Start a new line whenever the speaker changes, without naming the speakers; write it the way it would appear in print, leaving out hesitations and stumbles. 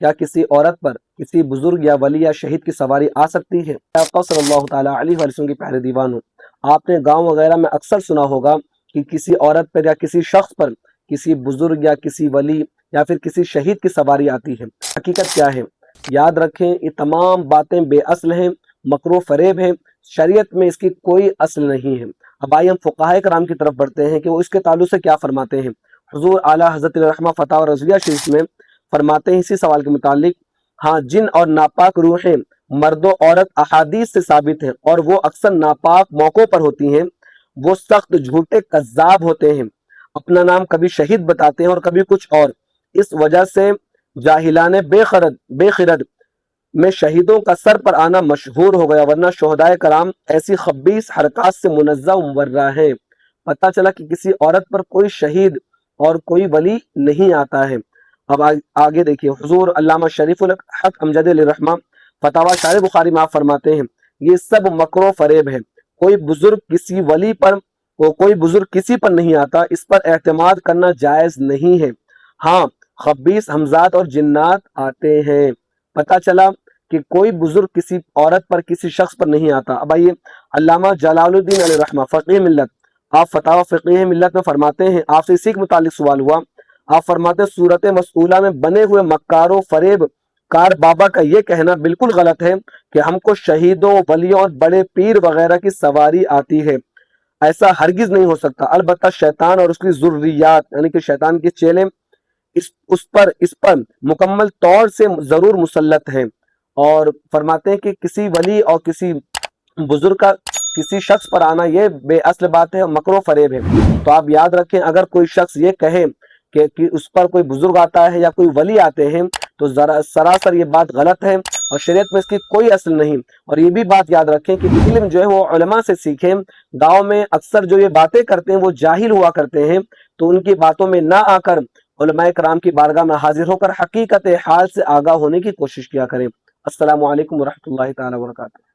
کیا کسی عورت پر کسی بزرگ یا ولی یا شہید کی سواری آ سکتی ہے؟ آقا صلی اللہ تعالیٰ علیہ وسلم کی پیارے دیوان ہو، آپ نے گاؤں وغیرہ میں اکثر سنا ہوگا کہ کسی عورت پر یا کسی شخص پر کسی بزرگ یا کسی ولی یا پھر کسی شہید کی سواری آتی ہے۔ حقیقت کیا ہے؟ یاد رکھیں یہ تمام باتیں بے اصل ہیں، مکر و فریب ہیں، شریعت میں اس کی کوئی اصل نہیں ہے۔ اب آئیے ہم فقہائے کرام کی طرف بڑھتے ہیں کہ وہ اس کے تعلق سے کیا فرماتے ہیں۔ حضور اعلیٰ حضرت رحمہ فتاوی رضویہ شریف میں فرماتے ہیں اسی سوال کے متعلق، ہاں جن اور ناپاک روحیں مرد و عورت احادیث سے ثابت ہیں اور وہ اکثر ناپاک موقعوں پر ہوتی ہیں، وہ سخت جھوٹے کذاب ہوتے ہیں، اپنا نام کبھی شہید بتاتے ہیں اور کبھی کچھ اور، اس وجہ سے جاہلان بے خرد میں شہیدوں کا سر پر آنا مشہور ہو گیا، ورنہ شہدائے کرام ایسی خبیث حرکات سے منزہ و مبرہ ہیں۔ پتہ چلا کہ کسی عورت پر کوئی شہید اور کوئی ولی نہیں آتا ہے۔ اب آگے دیکھیے، حضور علامہ شریف الحق امجد علیہ الرحمہ فتاوی شارح بخاری میں آپ فرماتے ہیں یہ سب مکر و فریب ہے، کوئی بزرگ کسی ولی پر کوئی بزرگ کسی پر نہیں آتا، اس پر اعتماد کرنا جائز نہیں ہے۔ ہاں خبیث حمزات اور جنات آتے ہیں۔ پتہ چلا کہ کوئی بزرگ کسی عورت پر کسی شخص پر نہیں آتا۔ اب آئیے علامہ جلال الدین علیہ الرحمہ فقیہ ملت، آپ فتاوی فقیہ ملت میں فرماتے ہیں، آپ سے اسی کے متعلق سوال ہوا، آپ فرماتے ہیں صورت مسئولہ میں بنے ہوئے مکار و فریب کار بابا کا یہ کہنا بالکل غلط ہے کہ ہم کو شہیدوں، ولیوں اور بڑے پیر وغیرہ کی سواری آتی ہے، ایسا ہرگز نہیں ہو سکتا۔ البتہ شیطان اور اس کی ذریات یعنی کہ شیطان کے چیلے اس پر مکمل طور سے ضرور مسلط ہیں، اور فرماتے ہیں کہ کسی ولی اور کسی بزرگ کا کسی شخص پر آنا یہ بے اصل بات ہے، مکر و فریب ہے۔ تو آپ یاد رکھیں اگر کوئی شخص یہ کہے کہ اس پر کوئی بزرگ آتا ہے یا کوئی ولی آتے ہیں تو سراسر یہ بات غلط ہے اور شریعت میں اس کی کوئی اصل نہیں۔ اور یہ بھی بات یاد رکھیں کہ علم جو ہے وہ علماء سے سیکھیں۔ گاؤں میں اکثر جو یہ باتیں کرتے ہیں وہ جاہل ہوا کرتے ہیں، تو ان کی باتوں میں نہ آ کر علماء کرام کی بارگاہ میں حاضر ہو کر حقیقت حال سے آگاہ ہونے کی کوشش کیا کریں۔ السلام علیکم ورحمۃ اللہ تعالیٰ وبرکاتہ۔